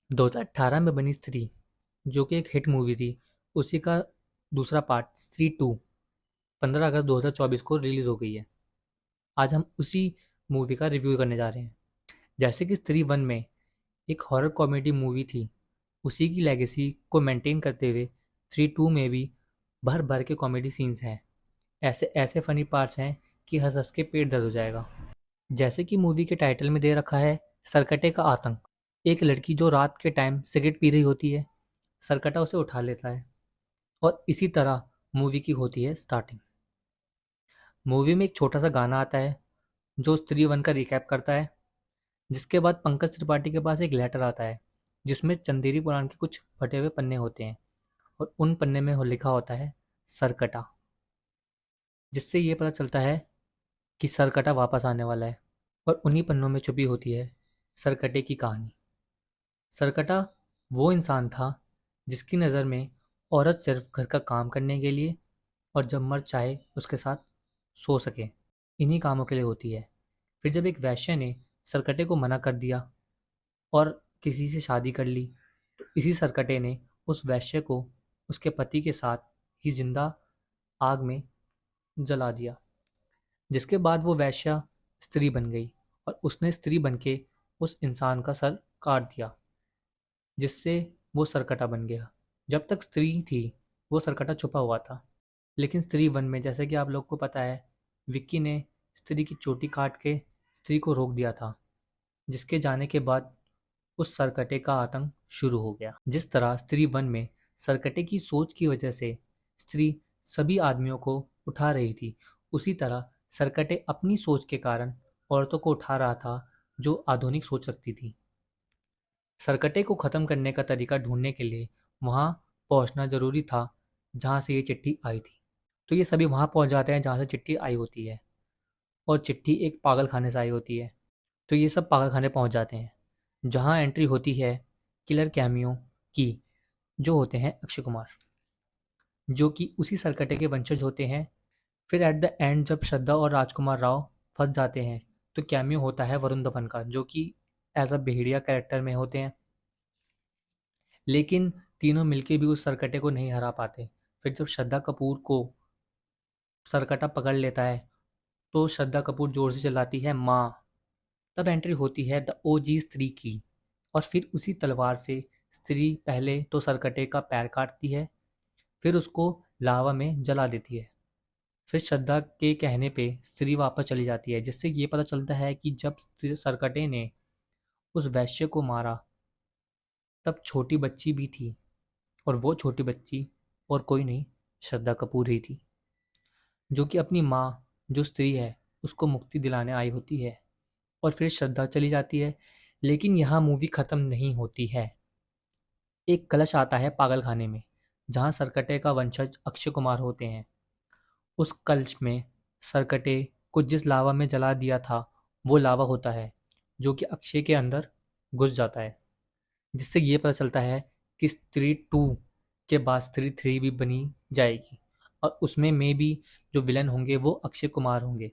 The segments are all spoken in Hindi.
2018 में बनी स्त्री, जो कि एक हिट मूवी थी, उसी का दूसरा पार्ट स्त्री 2 15 अगस्त 2024 को रिलीज हो गई है। आज हम उसी मूवी का रिव्यू करने जा रहे हैं। जैसे कि स्त्री 1 में एक हॉरर कॉमेडी मूवी थी, उसी की लेगेसी को मेंटेन करते हुए स्त्री 2 में भी भर भर के कॉमेडी सीन्स हैं। ऐसे ऐसे फनी पार्ट्स हैं कि हंस हंस के पेट दर्द हो जाएगा। जैसे कि मूवी के टाइटल में दे रखा है, सरकटे का आतंक। एक लड़की जो रात के टाइम सिगरेट पी रही होती है, सरकटा उसे उठा लेता है और इसी तरह मूवी की होती है स्टार्टिंग। मूवी में एक छोटा सा गाना आता है जो स्त्री 1 का रिकैप करता है, जिसके बाद पंकज त्रिपाठी के पास एक लेटर आता है जिसमें चंदेरी पुराण के कुछ फटे हुए पन्ने होते हैं और उन पन्ने में लिखा होता है सरकटा, जिससे ये पता चलता है कि सरकटा वापस आने वाला है। और उन्हीं पन्नों में छुपी होती है सरकटे की कहानी। सरकटा वो इंसान था जिसकी नज़र में औरत सिर्फ घर का काम करने के लिए और जब मर्द चाहे उसके साथ सो सके, इन्हीं कामों के लिए होती है। फिर जब एक वैश्य ने सरकटे को मना कर दिया और किसी से शादी कर ली, तो इसी सरकटे ने उस वैश्य को उसके पति के साथ ही जिंदा आग में जला दिया, जिसके बाद वो वैश्या स्त्री बन गई और उसने स्त्री बन के उस इंसान का सर काट दिया, जिससे वो सरकटा बन गया। जब तक स्त्री थी वो सरकटा छुपा हुआ था, लेकिन स्त्री 1 में, जैसे कि आप लोग को पता है, विक्की ने स्त्री की चोटी काट के स्त्री को रोक दिया था, जिसके जाने के बाद उस सरकटे का आतंक शुरू हो गया। जिस तरह स्त्री 1 में सरकटे की सोच की वजह से स्त्री सभी आदमियों को उठा रही थी, उसी तरह सरकटे अपनी सोच के कारण औरतों को उठा रहा था जो आधुनिक सोच रखती थी। सरकटे को ख़त्म करने का तरीका ढूंढने के लिए वहाँ पहुँचना ज़रूरी था जहाँ से ये चिट्ठी आई थी। तो ये सभी वहाँ पहुँच जाते हैं जहाँ से चिट्ठी आई होती है, और चिट्ठी एक पागल खाने से आई होती है। तो ये सब पागल खाने पहुँच जाते हैं, जहाँ एंट्री होती है किलर कैमियो की, जो होते हैं अक्षय कुमार, जो कि उसी सरकटे के वंशज होते हैं। फिर एट द एंड जब श्रद्धा और राजकुमार राव फंस जाते हैं, तो कैमियो होता है वरुण धवन का, जो कि एज अ भेड़िया कैरेक्टर में होते हैं। लेकिन तीनों मिलके भी उस सरकटे को नहीं हरा पाते। फिर जब श्रद्धा कपूर को सरकटा पकड़ लेता है, तो श्रद्धा कपूर जोर से चिल्लाती है माँ। तब एंट्री होती है द ओजी स्त्री की, और फिर उसी तलवार से स्त्री पहले तो सरकटे का पैर काटती है, फिर उसको लावा में जला देती है। फिर श्रद्धा के कहने पे स्त्री वापस चली जाती है, जिससे ये पता चलता है कि जब सरकटे ने उस वैश्य को मारा तब छोटी बच्ची भी थी, और वो छोटी बच्ची और कोई नहीं, श्रद्धा कपूर ही थी, जो कि अपनी माँ जो स्त्री है उसको मुक्ति दिलाने आई होती है। और फिर श्रद्धा चली जाती है। लेकिन यहाँ मूवी ख़त्म नहीं होती है। एक कलश आता है पागल खाने में, जहाँ सरकटे का वंशज अक्षय कुमार होते हैं। उस कलश में सरकटे को जिस लावा में जला दिया था वो लावा होता है, जो कि अक्षय के अंदर घुस जाता है, जिससे ये पता चलता है कि स्त्री 2 के बाद स्त्री 3 भी बनी जाएगी, और उसमें भी जो विलन होंगे वो अक्षय कुमार होंगे।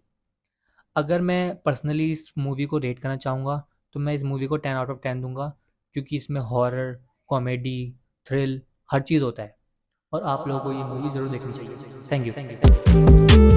अगर मैं पर्सनली इस मूवी को रेट करना चाहूँगा, तो मैं इस मूवी को 10 आउट ऑफ 10 दूंगा, क्योंकि इसमें हॉरर, कॉमेडी, थ्रिल हर चीज़ होता है, और आप लोगों को ये मूवी ज़रूर देखनी चाहिए। Thank you.